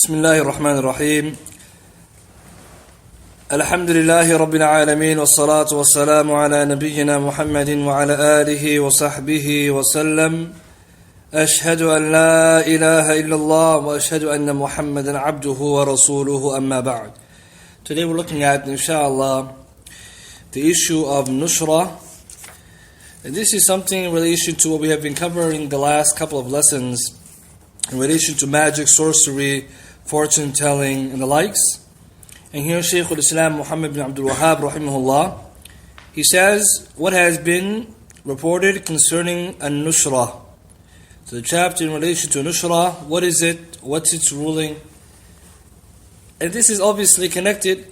بسم الله الرحمن الرحيم الحمد لله رب العالمين والصلاة والسلام على نبينا محمد وعلى آله وصحبه وسلم أشهد أن لا إله إلا الله وأشهد أن محمدا عبده ورسوله أما بعد. Today we're looking at, inshallah, the issue of Nushra. And this is something in relation to what we have been covering the last couple of lessons in relation to magic, sorcery, fortune telling, and the likes. And here Shaykh al-Islam Muhammad bin Abdul rahimahullah, he says what has been reported concerning an-Nushra. So the chapter in relation to Nushra, what is it, what's its ruling? And this is obviously connected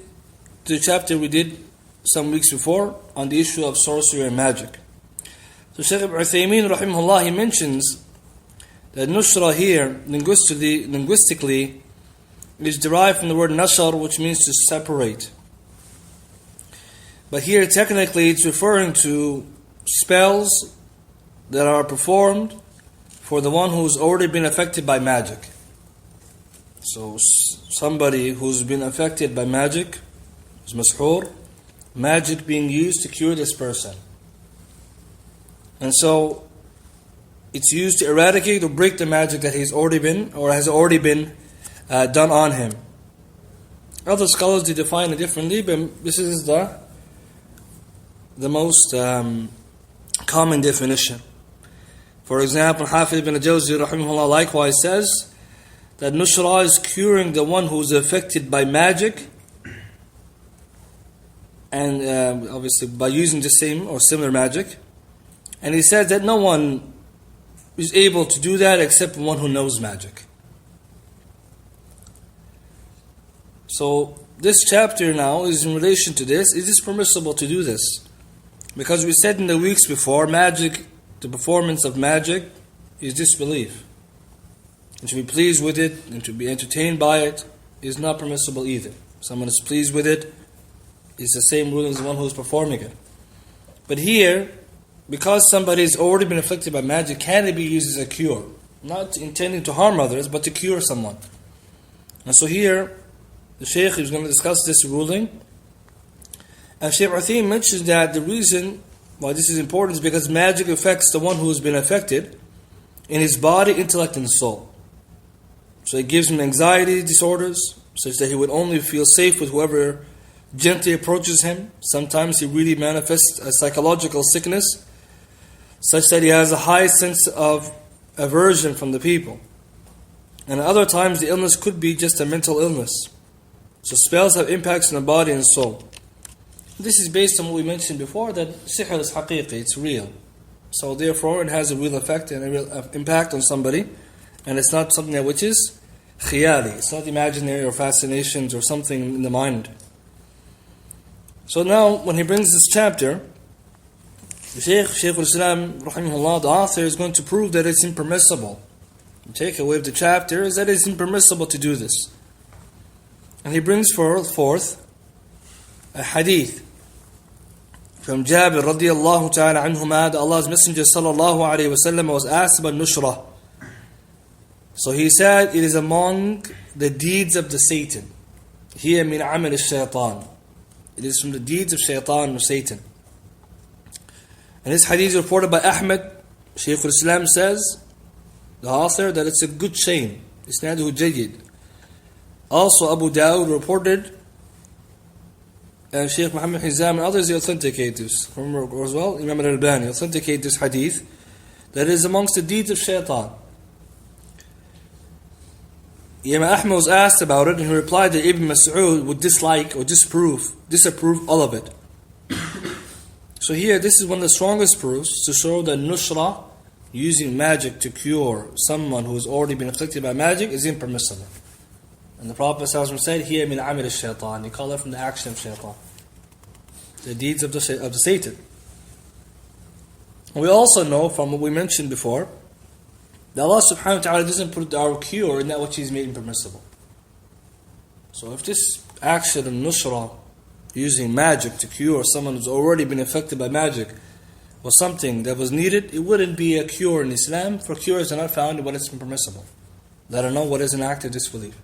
to the chapter we did some weeks before on the issue of sorcery and magic. So Shaykh Ibn Uthaymeen rahimahullah, he mentions that Nushra here, linguistically, is derived from the word nashar, which means to separate. But here technically it's referring to spells that are performed for the one who's already been affected by magic. So somebody who's been affected by magic is mashhur, magic being used to cure this person. And so it's used to eradicate or break the magic that he's already been or has already been done on him. Other scholars they define it differently, but this is the most common definition. For example, Hafiz ibn al-Jawzi rahimahullah likewise says that Nushra is curing the one who is affected by magic, and obviously by using the same or similar magic. And he says that no one is able to do that except one who knows magic. So this chapter now is in relation to this. Is it permissible to do this? Because we said in the weeks before, magic, the performance of magic is disbelief. And to be pleased with it and to be entertained by it is not permissible either. Someone is pleased with it is the same ruling as the one who is performing it. But here, because somebody has already been afflicted by magic, can it be used as a cure? Not intending to harm others, but to cure someone. And so here, the Shaykh is going to discuss this ruling. And Shaykh Uthaymin mentions that the reason why this is important is because magic affects the one who has been affected in his body, intellect, and soul. So it gives him anxiety disorders, such that he would only feel safe with whoever gently approaches him. Sometimes he really manifests a psychological sickness, such that he has a high sense of aversion from the people. And at other times the illness could be just a mental illness. So spells have impacts on the body and soul. This is based on what we mentioned before, that sihr is haqiqi, it's real. So therefore it has a real effect and a real impact on somebody. And it's not something that which is khiyali. It's not imaginary or fascinations or something in the mind. So now when he brings this chapter, the Shaykh al-Islam rahimahullah, the author, is going to prove that it's impermissible. The takeaway of the chapter is that it's impermissible to do this. And he brings forth a hadith from Jabir radiyallahu ta'ala anhuma, that Allah's Messenger sallallahu alayhi wa sallam was asked about Nushra. So he said, it is among the deeds of the Satan. Hiya min amal al-shaytan. It is from the deeds of shaitan or Satan. And this hadith is reported by Ahmad. Shaykh al-Islam says, the author, that it's a good chain. Isnaduhu jayyid. Also Abu Dawud reported, and Shaykh Muhammad Hizam and others, they authenticate this. From as well, Imam al-Albani authenticate this hadith, that is amongst the deeds of shaitan. Imam Ahmad was asked about it, and he replied that Ibn Mas'ud would dislike or disapprove all of it. So here, this is one of the strongest proofs to show that Nushra, using magic to cure someone who has already been afflicted by magic, is impermissible. And the Prophet ﷺ said, "Hiya min amil al-shaytan." He called it from the action of shaitan, the deeds of the Satan. And we also know from what we mentioned before, that Allah subhanahu wa ta'ala doesn't put our cure in that which He's made impermissible. So if this action of Nushra, using magic to cure someone who's already been affected by magic, was something that was needed, it wouldn't be a cure in Islam, for cures are not found in what is permissible. Let her know what is an act of disbelief.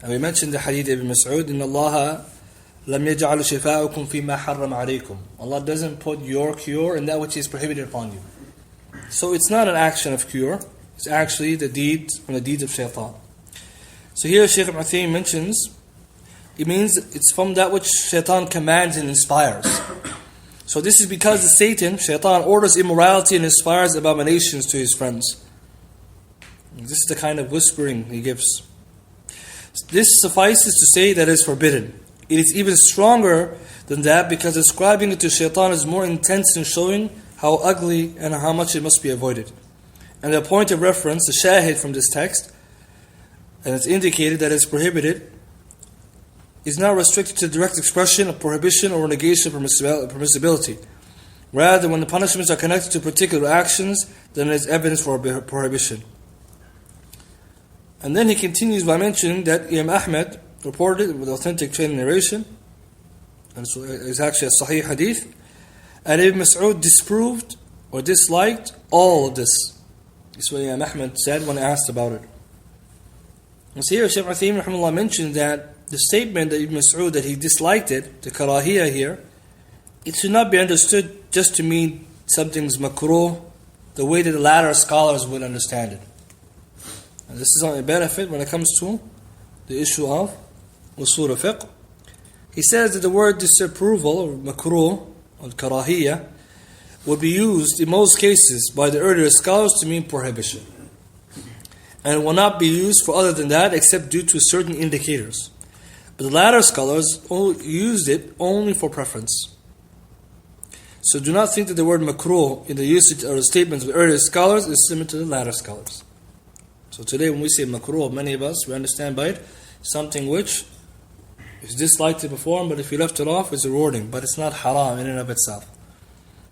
And we mentioned the hadith of Ibn Mas'ud, إِنَّ اللَّهَ لَمْ يَجْعَلُ شِفَاءَكُمْ فِي مَا حَرَّمَ عَلَيْكُمْ. Allah doesn't put your cure in that which is prohibited upon you. So it's not an action of cure, it's actually the deed from the deeds of shaitan. So here Shaykh Ibn Uthaymeen mentions, it means it's from that which shaitan commands and inspires. So this is because the Satan, shaitan, orders immorality and inspires abominations to his friends. This is the kind of whispering he gives. This suffices to say that it is forbidden. It is even stronger than that because ascribing it to shaitan is more intense in showing how ugly and how much it must be avoided. And the point of reference, the shahid from this text, and it's indicated that it's prohibited, is not restricted to direct expression of prohibition or negation of permissibility. Rather, when the punishments are connected to particular actions, then it is evidence for prohibition. And then he continues by mentioning that Imam Ahmad reported with authentic chain narration, and so it's actually a sahih hadith, and Ibn Mas'ud disproved or disliked all of this. This is what Imam Ahmad said when asked about it. And so here Shaykh Uthaymeen rahimahullah mentioned that the statement that Ibn Mas'ud, that he disliked it, the karahiyah here, it should not be understood just to mean something's makruh, the way that the latter scholars would understand it. And this is only a benefit when it comes to the issue of usul fiqh. He says that the word disapproval, or makruh, or karahiyah, would be used in most cases by the earlier scholars to mean prohibition. And it will not be used for other than that except due to certain indicators. But the latter scholars used it only for preference. So do not think that the word makruh in the usage or the statements of the earlier scholars is similar to the latter scholars. So today when we say makruh, many of us, we understand by it something which is disliked to perform, but if you left it off, it's rewarding. But it's not haram in and of itself.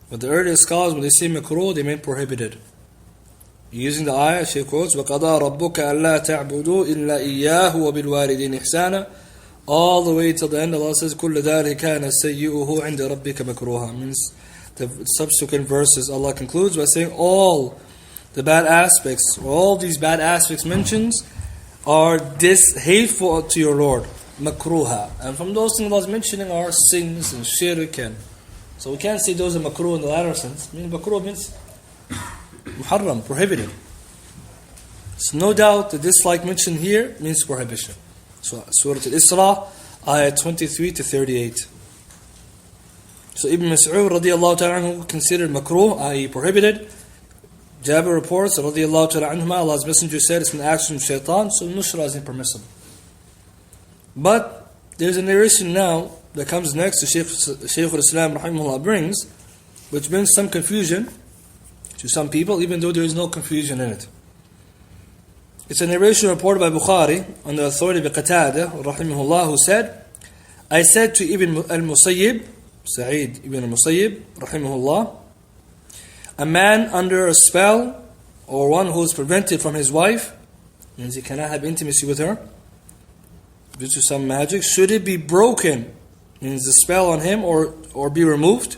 But the earlier scholars, when they say makruh, they mean prohibited. Using the ayah, she quotes, وَقَضَى رَبُّكَ أَلَّا تَعْبُدُوا إِلَّا إِيَّاهُ وَبِالْوَالِدِينِ إِحْسَانًا. All the way till the end, Allah says, كُلُّ ذَلِكَ كَانَ سَيِّئُهُ عِنْدَ رَبِّكَ مَكْرُوهًا. Means the subsequent verses, Allah concludes by saying all the bad aspects, all these bad aspects mentioned are hateful to your Lord. Makruha. And from those things Allah is mentioning are sins and shirk. And so we can't say those are makruh in the latter sense. I mean, makruh means muharram, prohibited. So no doubt the dislike mentioned here means prohibition. So Surah Al-Isra, ayah 23 to 38. So Ibn Mas'ud radiyallahu ta'ala anhu considered makruh, i.e. prohibited. Jabir reports radiyallahu ta'ala anhuma, Allah's Messenger said it's an action of shaitan, so nushra is impermissible. But there's a narration now that comes next to Shaykh al-Islam rahimahullah brings, which brings some confusion to some people, even though there is no confusion in it. It's a narration reported by Bukhari on the authority of Qatada rahimahullah, who said, I said to Ibn al-Musayyib, Sa'id ibn al-Musayyib rahimahullah, a man under a spell or one who is prevented from his wife, means he cannot have intimacy with her due to some magic, should it be broken, means the spell on him, or be removed?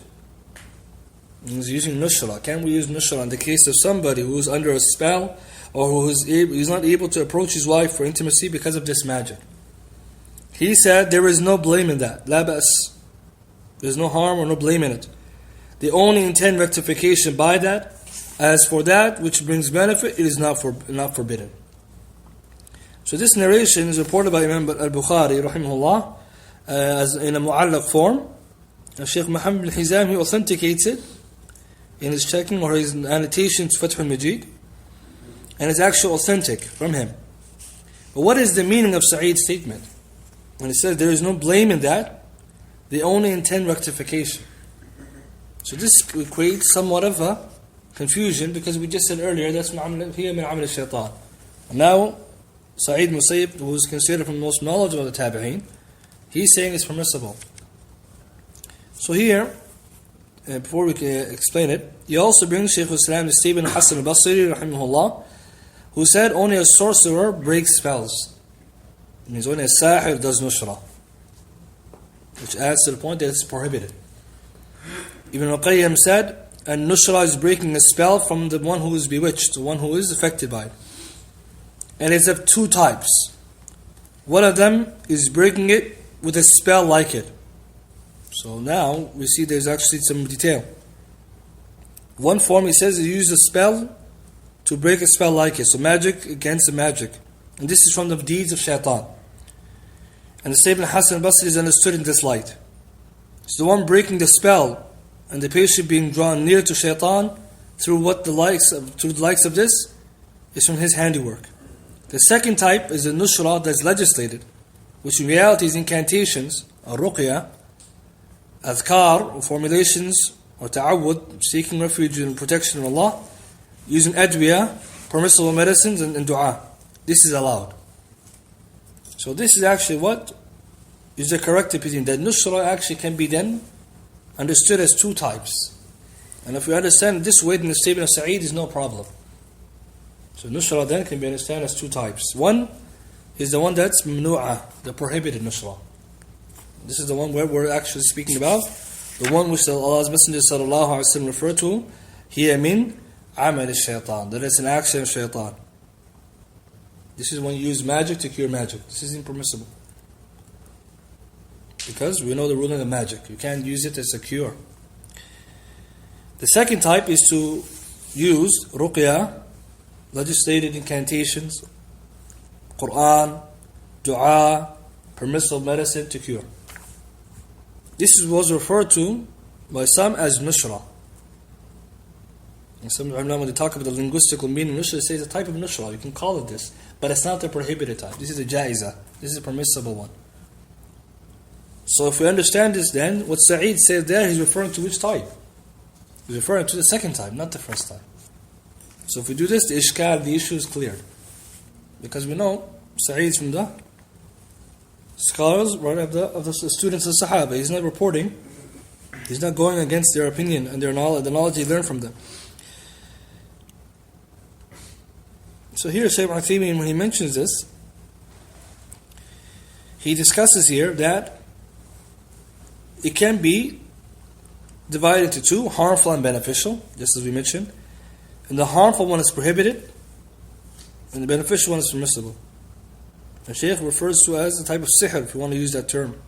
Means using nushra. Can we use nushra in the case of somebody who is under a spell or who is not able to approach his wife for intimacy because of this magic? He said there is no blame in that. La bas. There's no harm or no blame in it. They only intend rectification by that. As for that which brings benefit, it is not forbidden. So this narration is reported by Imam al-Bukhari rahimahullah as in a mu'allaq form. And Shaykh Muhammad bin Hizam, he authenticates it in his checking or his annotation to Fath al-Majid, and it's actually authentic from him. But what is the meaning of Sa'id's statement? When he says there is no blame in that, they only intend rectification. So this creates somewhat of a confusion, because we just said earlier that's here min amal al-shaytan. Now Sa'id Musayyib, who is considered from the most knowledgeable of the tabi'een, he's saying it's permissible. So here, before we explain it, he also brings Shaykh al-Islam the statement of Hasan al-Basri rahimahullah, who said only a sorcerer breaks spells. It means only a sahir does nushra, which adds to the point that it's prohibited. Ibn al-Qayyim said, and nushra is breaking a spell from the one who is bewitched, the one who is affected by it. And it's of two types. One of them is breaking it with a spell like it. So now we see there's actually some detail. One form, he says, he used a spell to break a spell like it. So magic against the magic. And this is from the deeds of shaitan. And the statement Hassan al-Basri is understood in this light. So the one breaking the spell and the patient being drawn near to shaitan through the likes of this is from his handiwork. The second type is the nushra that's legislated, which in reality is incantations, or ruqya, adhkar, or formulations, or ta'awud, seeking refuge and protection from Allah, using adwiya, permissible medicines, and dua. This is allowed. So this is actually what is the correct opinion, that nushra actually can be then understood as two types. And if we understand this way, then the statement of Sa'id is no problem. So nushra then can be understood as two types. One is the one that's mamnu'ah, the prohibited nushra. This is the one where we're actually speaking about. The one which Allah's Messenger sallallahu alaihi wasallam referred to, hiya min amal al-shaytan. That is an action of shaitan. This is when you use magic to cure magic. This is impermissible. Because we know the ruling of magic. You can't use it as a cure. The second type is to use ruqya, legislated incantations, Quran, dua, permissible medicine to cure. This was referred to by some as nushra. And some ulama, when they talk about the linguistical meaning of nushra, they say it's a type of nushra. You can call it this. But it's not the prohibited type. This is a jaiza. This is a permissible one. So if we understand this, then what Sa'id says there, he's referring to which type? He's referring to the second type, not the first type. So if we do this, the issue is cleared. Because we know Sa'id from the scholars, right, of the students of Sahaba. He's not reporting. He's not going against their opinion and their knowledge, the knowledge he learned from them. So here, Shaykh Uthaymeen, when he mentions this, he discusses here that it can be divided into two, harmful and beneficial, just as we mentioned. And the harmful one is prohibited, and the beneficial one is permissible. And Shaykh refers to it as a type of sihr, if you want to use that term.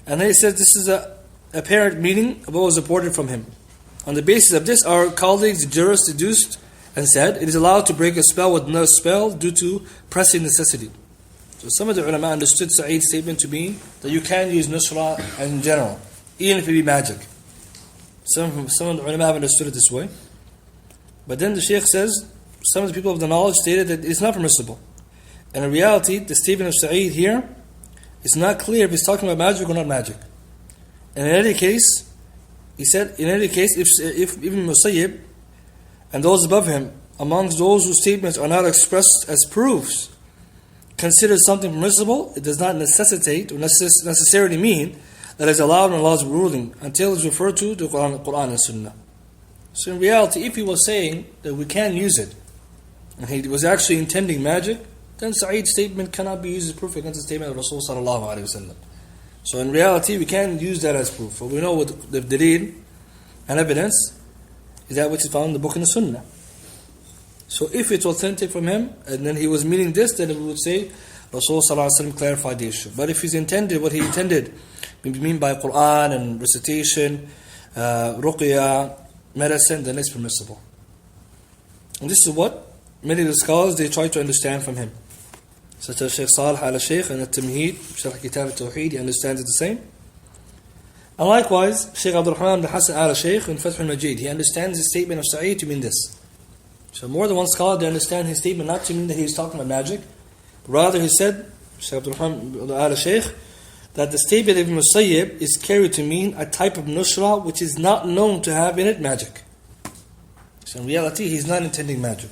And then he says this is an apparent meaning of what was reported from him. On the basis of this, our colleagues, the jurists, deduced and said it is allowed to break a spell with another spell due to pressing necessity. So some of the ulama understood Sa'id's statement to mean that you can use nusra in general, even if it be magic. Some of the ulama have understood it this way. But then the Shaykh says, some of the people of the knowledge stated that it's not permissible. And in reality, the statement of Sa'id here is not clear if he's talking about magic or not magic. And in any case, he said, if Ibn Musayyib and those above him, amongst those whose statements are not expressed as proofs, consider something permissible, it does not necessitate or necessarily mean that is allowed in Allah's ruling until it is referred to the Quran and Sunnah. So in reality, if he was saying that we can use it, and he was actually intending magic, then Sa'id's statement cannot be used as proof against the statement of Rasul sallallahu alaihi wasallam. So in reality, we can use that as proof. But we know what the dalil and evidence is that which is found in the book and the Sunnah. So if it's authentic from him, and then he was meaning this, then we would say Rasul sallallahu alaihi wasallam clarified the issue. But if he's intended what he intended, we mean by Quran and recitation, ruqya, medicine, then it's permissible. And this is what many of the scholars, they try to understand from him. Such as Shaykh Salih al-Shaykh and At-Tamheed, Sharh Kitab Tawhid, he understands it the same. And likewise, Shaykh Abdul Rahman al-Hasan al-Shaykh in Fath al-Majid, he understands the statement of Sa'id to mean this. So more than one scholar, they understand his statement not to mean that he is talking about magic. Rather, he said, Shaykh Abdul Rahman al-Shaykh, that the statement of Ibn Musayyib is carried to mean a type of nusra which is not known to have in it magic. So in reality, he's not intending magic.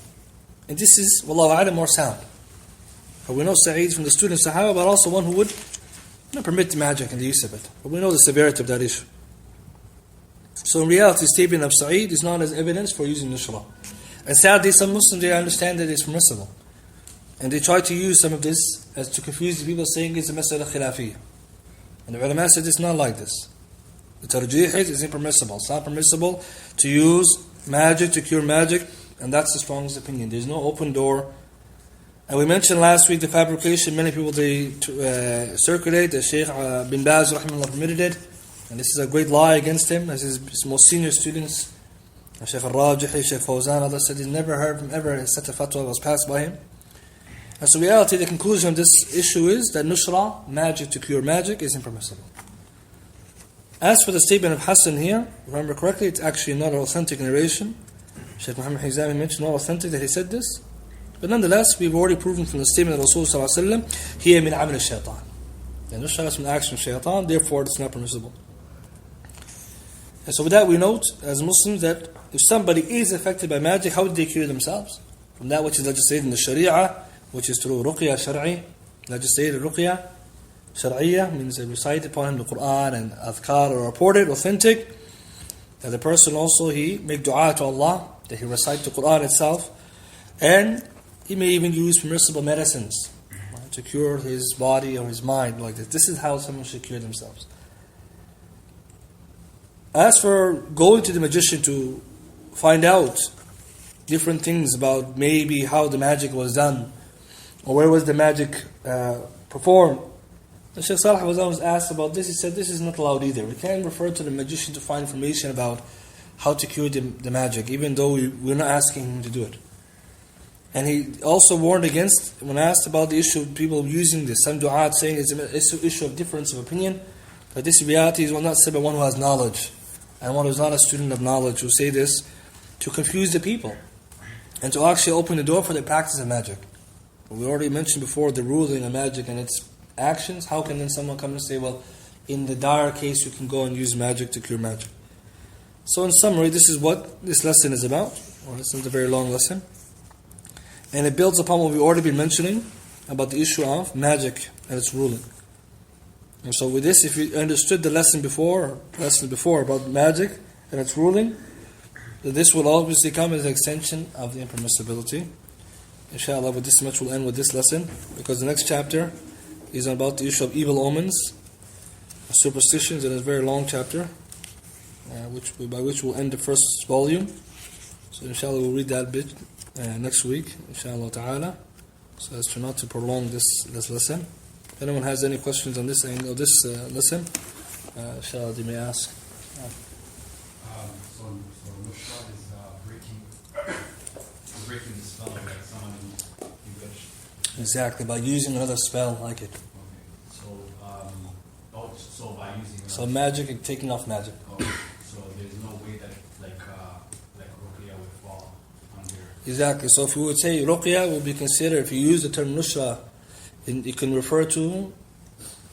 And this is, wallahu a'lam, more sound. But we know Sa'id from the students of Sahaba, but also one who would not permit magic and the use of it. But we know the severity of that issue. So in reality, the statement of Sa'id is not as evidence for using nusra. And sadly, some Muslims, they understand that it's permissible. And they try to use some of this as to confuse the people, saying it's a mas'ala khilafiyya. And the ulama said it's not like this. The tarjih is impermissible. It's not permissible to use magic to cure magic, and that's the strongest opinion. There's no open door And we mentioned last week the fabrication. Many people they circulate. The Sheikh bin Baz rahimahullah permitted it, and this is a great lie against him. As his most senior students, Sheikh al-Rajihi, Sheikh Faisal, others said he's never heard from ever such a fatwa was passed by him. And so, in reality, the conclusion of this issue is that nushra, magic to cure magic, is impermissible. As for the statement of Hassan here, remember correctly, it's actually not an authentic narration. Sheikh Muhammad Hizami mentioned not authentic that he said this. But nonetheless, we've already proven from the statement of Rasul sallallahu alaihi wasallam, "Hiya min amal ash-shaytan." The nushra is from the action of shaytan, therefore it's not permissible. And so with that we note, as Muslims, that if somebody is affected by magic, how do they cure themselves? From that which is legislated in the Sharia, which is through ruqya shar'i, legislated ruqya shar'iyya, means they recite upon him the Quran and adhkar are reported, authentic, that the person also, he make dua to Allah, that he recite the Quran itself, and he may even use permissible medicines to cure his body or his mind like this. This is how someone should cure themselves. As for going to the magician to find out different things about maybe how the magic was done, or where was the magic performed, the Shaykh Salih was asked about this. He said this is not allowed either. We can't refer to the magician to find information about how to cure the magic, even though we're not asking him to do it. And he also warned against, when asked about the issue of people using this, some du'at saying it's an issue of difference of opinion, that this reality is not said by one who has knowledge, and one who is not a student of knowledge, who say this to confuse the people, and to actually open the door for the practice of magic. We already mentioned before the ruling of magic and its actions. How can then someone come and say, well, in the dire case you can go and use magic to cure magic? So in summary, this is what this lesson is about. Well, this is a very long lesson. And it builds upon what we've already been mentioning about the issue of magic and its ruling. And so with this, if you understood the lesson before about magic and its ruling, then this will obviously come as an extension of the impermissibility. Inshallah, with this much we'll end with this lesson, because the next chapter is about the issue of evil omens, superstitions, and it's a very long chapter, by which we'll end the first volume. So inshallah we'll read that bit next week, inshallah ta'ala, so as to not to prolong this lesson. If anyone has any questions on this angle of this lesson, inshallah they may ask. So nushra is breaking the spell, like someone bewitched. Exactly, by using another spell like it. Okay. So by using another So magic and taking off magic. Okay. So there's no way that like ruqya would fall under. Exactly. So if we would say ruqya will be considered, if you use the term nushra, it can refer to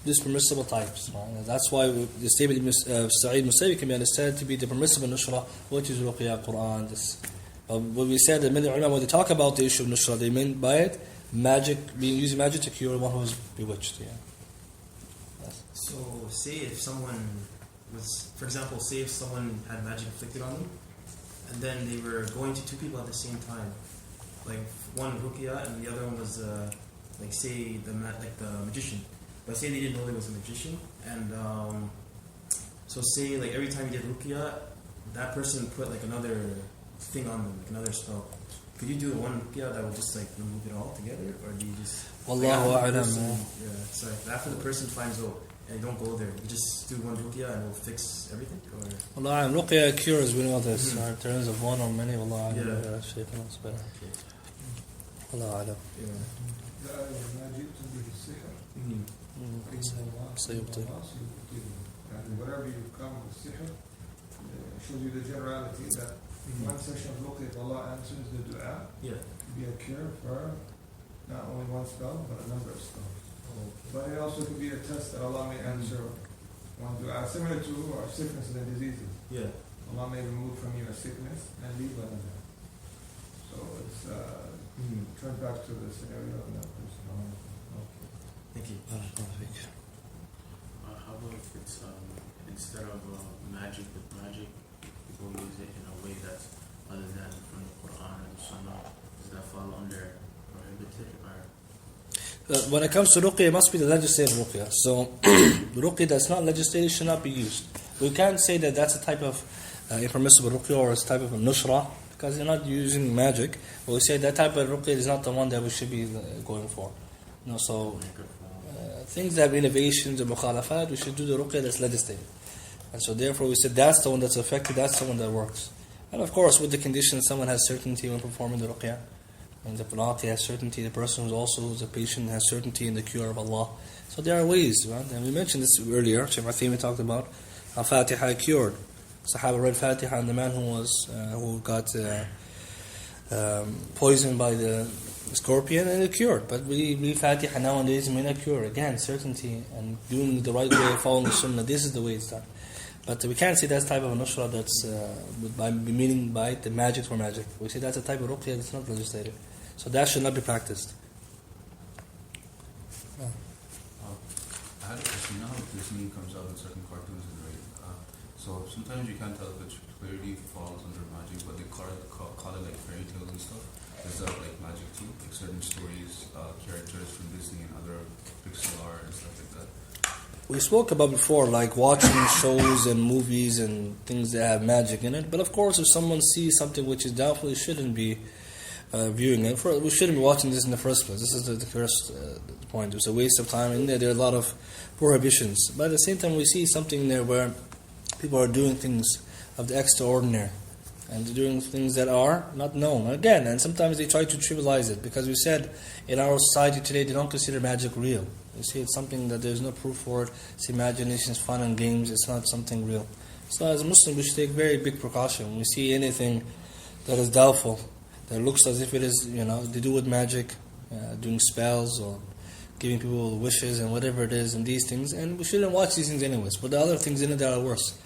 these permissible types. Right? That's why the statement of Sa'id Musayyib can be understood to be the permissible nushra, which is ruqya, Quran. What we said that many ulama, when they talk about the issue of nushra, they mean by it magic, using magic to cure one who is bewitched. Yeah. So, say if someone was, for example, say if someone had magic inflicted on them, and then they were going to two people at the same time, like one ruqya and the other one was, like say the magician. But say they didn't know there was a magician, and so say like every time you did ruqya, that person put like another thing on them, like another spell. Could you do one ruqya that would just like remove it all together, or do you just? Wallahu a'lam. Yeah, sorry. After the person finds out. And don't go there. You just do one ruqya and it'll fix everything? Or? Allah, ruqya cures, we know this. In terms of one or many, Allah, yeah. Shaykh knows better. Allah, Allah. Whatever you come with sihr, shows you the generality that one session of ruqya, Allah answers the dua. Yeah. Be a cure for not only one spell, but a number of spells. But it also could be a test that Allah may answer one dua, similar to our sicknesses and diseases. Yeah. Allah may remove from you a sickness and leave another. So it's turn back to the scenario of that person. Thank you. How about if it's instead of magic with magic, people use it in a way that's other than from the Quran or the Sunnah? Does that fall under prohibited or? When it comes to ruqya, it must be the legislative ruqya. So, the ruqya that's not legislated should not be used. We can't say that that's a type of impermissible ruqya or a type of nushra, because they're not using magic. But we say that type of ruqya is not the one that we should be going for. So things that have innovations and mukhalafat, we should do the ruqya that's legislated. And so therefore we said that's the one that's effective, that's the one that works. And of course with the condition someone has certainty when performing the ruqya. And the Qaadir has certainty, the person who's a patient has certainty in the cure of Allah. So there are ways, right? And we mentioned this earlier. Shaykh Uthaymin talked about how Fatiha cured. Sahaba read Fatiha and the man who got poisoned by the scorpion, and it cured. But we read Fatiha nowadays may not cure. Again, certainty and doing the right way, following the Sunnah. This is the way it's done. But we can't say that's type of a nusra that's meaning by the magic for magic. We say that's a type of ruqya that's not legislated. So that should not be practiced. I had a question. You know how Disney comes out with certain cartoons and right? So sometimes you can't tell if it clearly falls under magic, but they call it like fairy tales and stuff. Is that like magic too? Like certain stories, characters from Disney and other Pixar and stuff like that? We spoke about before, like watching shows and movies and things that have magic in it. But of course, if someone sees something which is doubtful, it shouldn't be viewing it. We shouldn't be watching this in the first place. This is the first point. It's a waste of time. And there are a lot of prohibitions. But at the same time, we see something there where people are doing things of the extraordinary and doing things that are not known. Again, and sometimes they try to trivialize it because we said in our society today they don't consider magic real. You see, it's something that there's no proof for it. It's imagination, it's fun and games. It's not something real. So as a Muslim, we should take very big precaution. When we see anything that is doubtful, that looks as if it is, they do with magic, doing spells or giving people wishes and whatever it is and these things. And we shouldn't watch these things anyways. But the other things in it that are worse.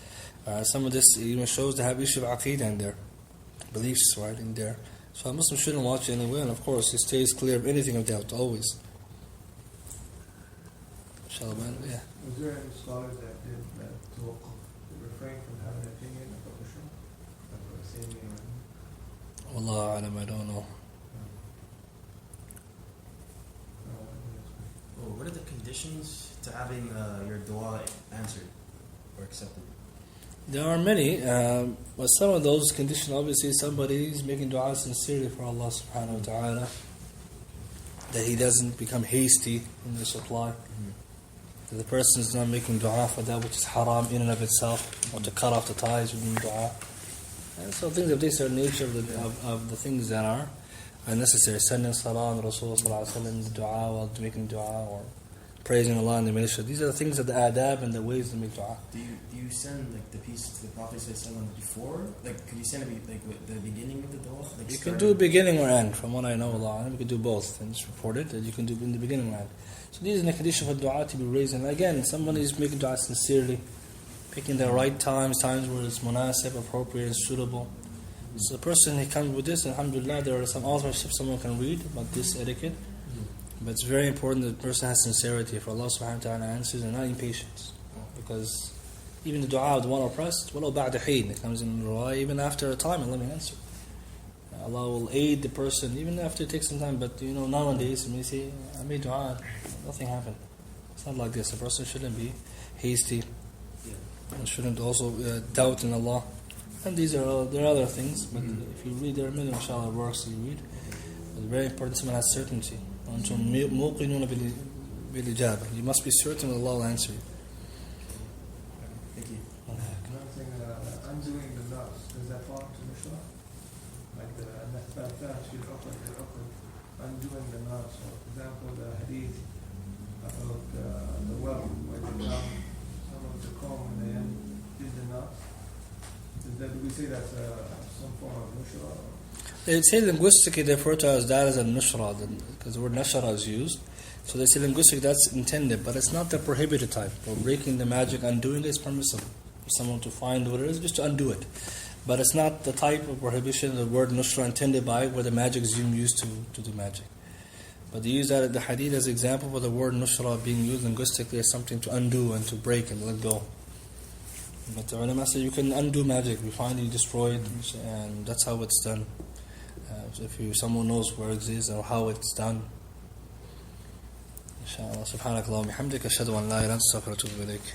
Some of this even shows they have issue of aqidah in there, beliefs right in there. So a Muslim shouldn't watch it anyway. And of course, he stays clear of anything of doubt, always. Yeah. Was there any scholars that did that to refrain from having an opinion about the show? Like what was saying Wallahu alam, I don't know. What are the conditions to having your dua answered or accepted? There are many, but some of those conditions, obviously somebody is making dua sincerely for Allah subhanahu wa ta'ala, that he doesn't become hasty in the supply. That the person is not making dua for that which is haram in and of itself, or to cut off the ties within dua. And so things of this are nature of the things that are unnecessary. Sending salah on Rasul sallallahu alaihi wasallam, dua while making dua, or praising Allah in the ministry. These are the things of the adab and the ways to make dua. Do you send like the piece to the Prophet sallallahu before? Like, could you send it like with the beginning of the dua? Like You can do beginning or end. From what I know, Allah, you can do both. And it's reported that you can do in the beginning or end. So these are the condition for dua to be raised. And again, somebody is making dua sincerely, picking the right times where it's munasib, appropriate, and suitable. So the person, he comes with this, and alhamdulillah, there are some authorship someone can read about this etiquette. But it's very important that the person has sincerity for Allah subhanahu wa ta'ala answers and not impatience. Because even the dua of the one oppressed, وَلَوْ بَعْدَ حِينَ, it comes in Ruwaya, even after a time, Allah may answer. Allah will aid the person, even after it takes some time. But nowadays, when you say, I made dua, nothing happened. It's not like this. A person shouldn't be hasty and shouldn't also doubt in Allah. And there are other things, but if you read, there are many, inshallah, works that you read. But very important, someone has certainty. You must be certain that Allah will answer you. Thank you. Another thing, undoing the nuts, does that fall into Mishra? Like undoing the nuts, or for example, the hadith about the well, where they found someone to comb and they did the nuts. Do we say that's some form of Mishra? They say linguistically they refer to as that as a nushra, because the word nashara is used. So they say linguistically that's intended, but it's not the prohibited type. For breaking the magic, undoing it is permissible. For someone to find what it is, just to undo it. But it's not the type of prohibition the word nushra intended by where the magic is used to do magic. But they use that the hadith as an example for the word nushra being used linguistically as something to undo and to break and let go. But the ulama say you can undo magic. We find you destroy it, and that's how it's done. If someone knows where it is or how it's done. Inshallah. Subhanakallahumma bihamdika ashhadu an la ilaha illa anta astaghfiruka wa atubu ilayk.